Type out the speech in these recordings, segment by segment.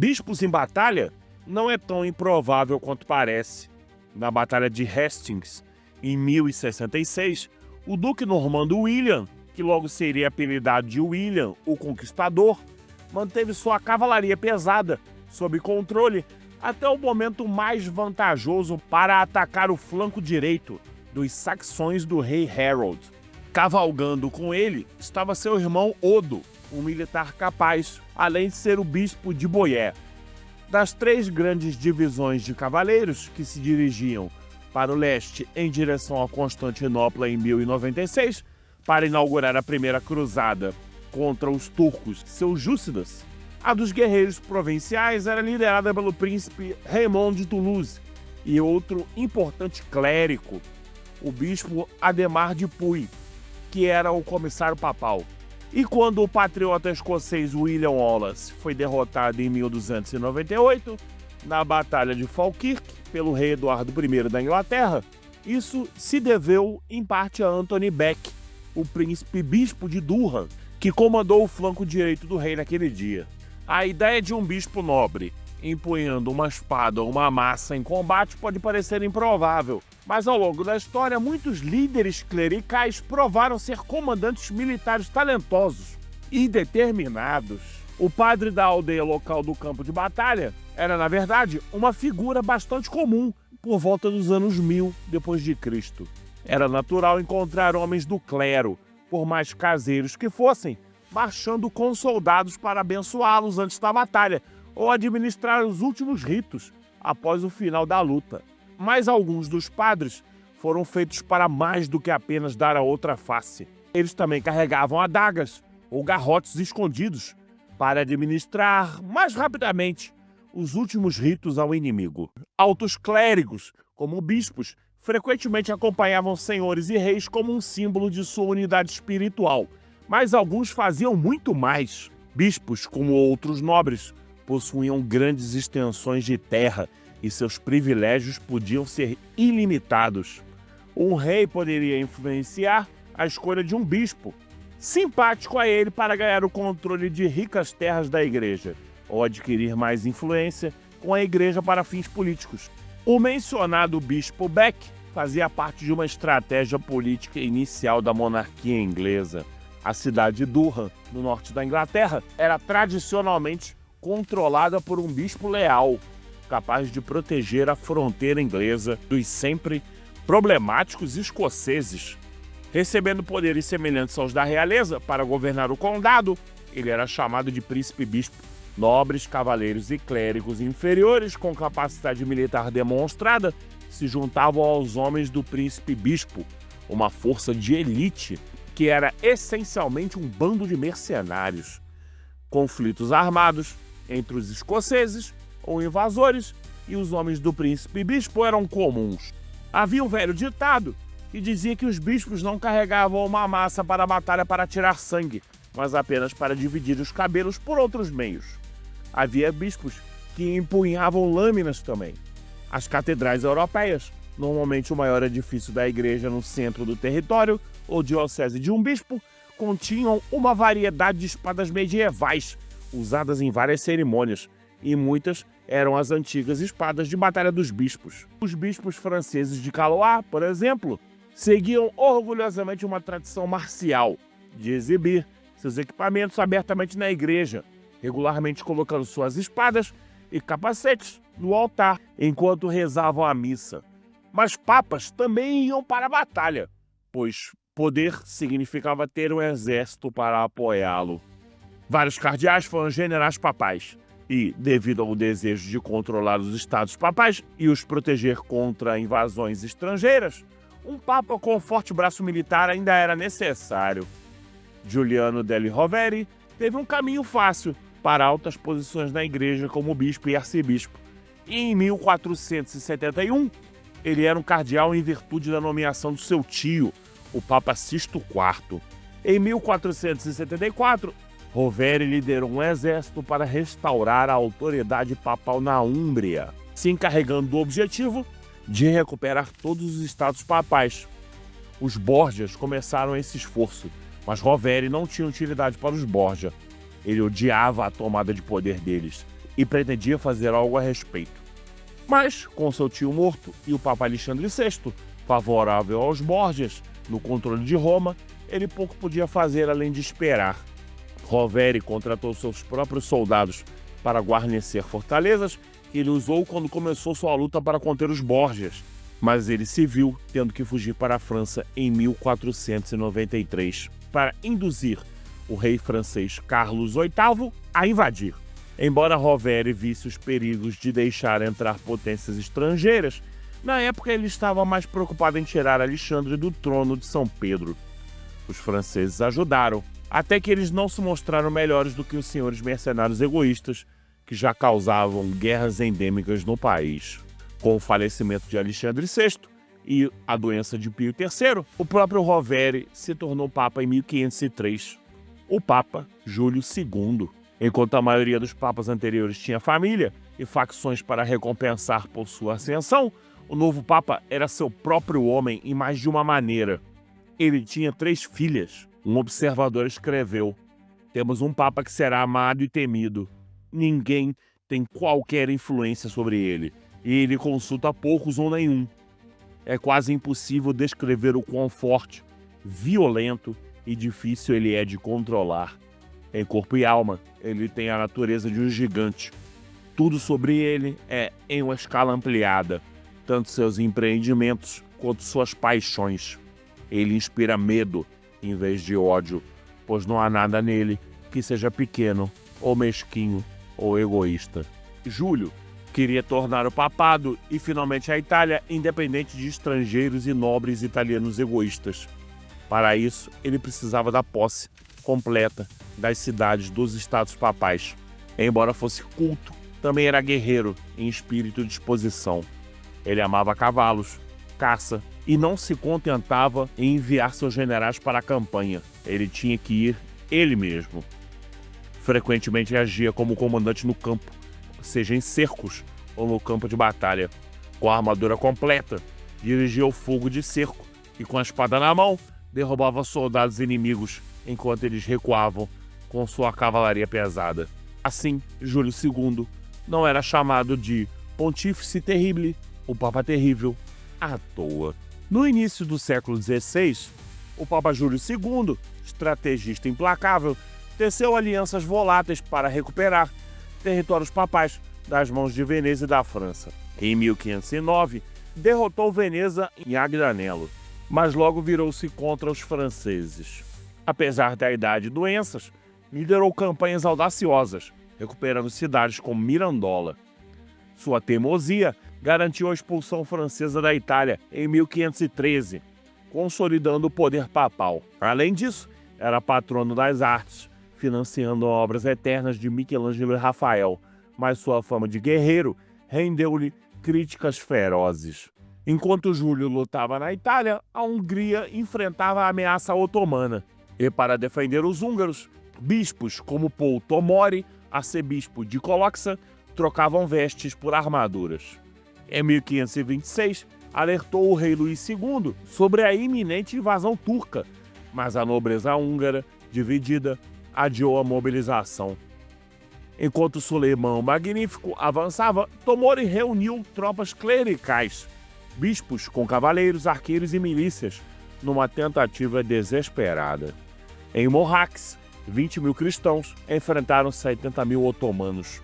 Bispos em batalha não é tão improvável quanto parece. Na Batalha de Hastings, em 1066, o duque normando William, que logo seria apelidado de William o Conquistador, manteve sua cavalaria pesada sob controle até o momento mais vantajoso para atacar o flanco direito dos saxões do rei Harold. Cavalgando com ele estava seu irmão Odo, um militar capaz, além de ser o bispo de Boyé. Das 3 grandes divisões de cavaleiros que se dirigiam para o leste em direção a Constantinopla em 1096, para inaugurar a primeira cruzada contra os turcos seljúcidas, a dos guerreiros provinciais era liderada pelo príncipe Raymond de Toulouse e outro importante clérigo, o bispo Ademar de Puy, que era o comissário papal. E quando o patriota escocês William Wallace foi derrotado em 1298, na Batalha de Falkirk, pelo rei Eduardo I da Inglaterra, isso se deveu em parte a Anthony Beck, o príncipe bispo de Durham, que comandou o flanco direito do rei naquele dia. A ideia de um bispo nobre empunhando uma espada ou uma massa em combate pode parecer improvável, mas ao longo da história, muitos líderes clericais provaram ser comandantes militares talentosos e determinados. O padre da aldeia local do campo de batalha era, na verdade, uma figura bastante comum por volta dos anos 1000 d.C. Era natural encontrar homens do clero, por mais caseiros que fossem, marchando com soldados para abençoá-los antes da batalha ou administrar os últimos ritos após o final da luta. Mas alguns dos padres foram feitos para mais do que apenas dar a outra face. Eles também carregavam adagas ou garrotes escondidos para administrar mais rapidamente os últimos ritos ao inimigo. Altos clérigos, como bispos, frequentemente acompanhavam senhores e reis como um símbolo de sua unidade espiritual, mas alguns faziam muito mais. Bispos, como outros nobres, possuíam grandes extensões de terra e seus privilégios podiam ser ilimitados. Um rei poderia influenciar a escolha de um bispo, simpático a ele para ganhar o controle de ricas terras da igreja, ou adquirir mais influência com a igreja para fins políticos. O mencionado bispo Beck fazia parte de uma estratégia política inicial da monarquia inglesa. A cidade de Durham, no norte da Inglaterra, era tradicionalmente controlada por um bispo leal, capaz de proteger a fronteira inglesa dos sempre problemáticos escoceses. Recebendo poderes semelhantes aos da realeza para governar o condado, ele era chamado de príncipe-bispo. Nobres, cavaleiros e clérigos inferiores com capacidade militar demonstrada se juntavam aos homens do príncipe-bispo, uma força de elite que era essencialmente um bando de mercenários. Conflitos armados entre os escoceses ou invasores e os homens do príncipe-bispo eram comuns. Havia um velho ditado que dizia que os bispos não carregavam uma massa para a batalha para tirar sangue, mas apenas para dividir os cabelos por outros meios. Havia bispos que empunhavam lâminas também. As catedrais europeias, normalmente o maior edifício da igreja no centro do território ou diocese de um bispo, continham uma variedade de espadas medievais, usadas em várias cerimônias, e muitas eram as antigas espadas de batalha dos bispos. Os bispos franceses de Calois, por exemplo, seguiam orgulhosamente uma tradição marcial de exibir seus equipamentos abertamente na igreja, regularmente colocando suas espadas e capacetes no altar enquanto rezavam a missa. Mas papas também iam para a batalha, pois poder significava ter um exército para apoiá-lo. Vários cardeais foram generais papais e, devido ao desejo de controlar os estados papais e os proteger contra invasões estrangeiras, um papa com forte braço militar ainda era necessário. Giuliano della Rovere teve um caminho fácil para altas posições na igreja como bispo e arcebispo. E em 1471, ele era um cardeal em virtude da nomeação do seu tio, o Papa Sisto IV. Em 1474, Rovere liderou um exército para restaurar a autoridade papal na Úmbria, se encarregando do objetivo de recuperar todos os estados papais. Os Borgias começaram esse esforço, mas Rovere não tinha utilidade para os Borgia. Ele odiava a tomada de poder deles e pretendia fazer algo a respeito. Mas, com seu tio morto e o Papa Alexandre VI favorável aos Borgias no controle de Roma, ele pouco podia fazer além de esperar. Rovere contratou seus próprios soldados para guarnecer fortalezas que ele usou quando começou sua luta para conter os Borgias, mas ele se viu tendo que fugir para a França em 1493 para induzir o rei francês Carlos VIII a invadir. Embora Rovere visse os perigos de deixar entrar potências estrangeiras, na época ele estava mais preocupado em tirar Alexandre do trono de São Pedro. Os franceses ajudaram, até que eles não se mostraram melhores do que os senhores mercenários egoístas que já causavam guerras endêmicas no país. Com o falecimento de Alexandre VI e a doença de Pio III, o próprio Rovere se tornou papa em 1503, o Papa Júlio II. Enquanto a maioria dos papas anteriores tinha família e facções para recompensar por sua ascensão, o novo papa era seu próprio homem em mais de uma maneira. Ele tinha 3 filhas. Um observador escreveu: "Temos um papa que será amado e temido. Ninguém tem qualquer influência sobre ele, e ele consulta poucos ou nenhum. É quase impossível descrever o quão forte, violento e difícil ele é de controlar. Em corpo e alma, ele tem a natureza de um gigante. Tudo sobre ele é em uma escala ampliada, tanto seus empreendimentos quanto suas paixões. Ele inspira medo em vez de ódio, pois não há nada nele que seja pequeno, ou mesquinho, ou egoísta." Júlio queria tornar o papado e finalmente a Itália independente de estrangeiros e nobres italianos egoístas. Para isso, ele precisava da posse completa das cidades dos estados papais. Embora fosse culto, também era guerreiro em espírito de disposição. Ele amava cavalos, caça e não se contentava em enviar seus generais para a campanha. Ele tinha que ir ele mesmo. Frequentemente agia como comandante no campo, seja em cercos ou no campo de batalha. Com a armadura completa, dirigia o fogo de cerco e com a espada na mão, derrubava soldados inimigos enquanto eles recuavam com sua cavalaria pesada. Assim, Júlio II não era chamado de Pontífice Terrible, o Papa Terrível, à toa. No início do século XVI, o Papa Júlio II, estrategista implacável, teceu alianças voláteis para recuperar territórios papais das mãos de Veneza e da França. Em 1509, derrotou Veneza em Agranello, mas logo virou-se contra os franceses. Apesar da idade e doenças, liderou campanhas audaciosas, recuperando cidades como Mirandola. Sua teimosia garantiu a expulsão francesa da Itália em 1513, consolidando o poder papal. Além disso, era patrono das artes, financiando obras eternas de Michelangelo e Rafael, mas sua fama de guerreiro rendeu-lhe críticas ferozes. Enquanto Júlio lutava na Itália, a Hungria enfrentava a ameaça otomana. E para defender os húngaros, bispos como Paul Tomori, arcebispo de Koloxa, trocavam vestes por armaduras. Em 1526, alertou o rei Luís II sobre a iminente invasão turca, mas a nobreza húngara, dividida, adiou a mobilização. Enquanto Suleimão Magnífico avançava, Tomori reuniu tropas clericais, bispos com cavaleiros, arqueiros e milícias, numa tentativa desesperada. Em Mohacs, 20 mil cristãos enfrentaram 70 mil otomanos.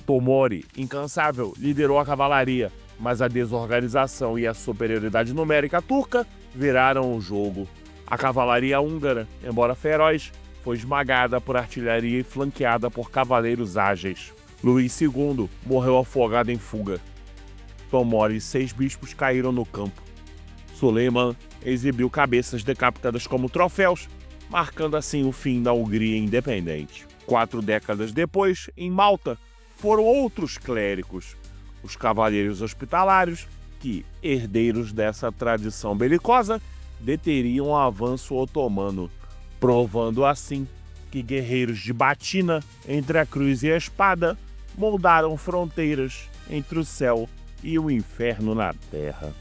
Tomori, incansável, liderou a cavalaria, mas a desorganização e a superioridade numérica turca viraram o jogo. A cavalaria húngara, embora feroz, foi esmagada por artilharia e flanqueada por cavaleiros ágeis. Luís II morreu afogado em fuga. Tomori e 6 bispos caíram no campo. Suleiman exibiu cabeças decapitadas como troféus, marcando assim o fim da Hungria independente. 4 décadas depois, em Malta, foram outros clérigos, os cavaleiros hospitalários, que, herdeiros dessa tradição belicosa, deteriam o avanço otomano, provando assim que guerreiros de batina entre a cruz e a espada moldaram fronteiras entre o céu e o inferno na terra.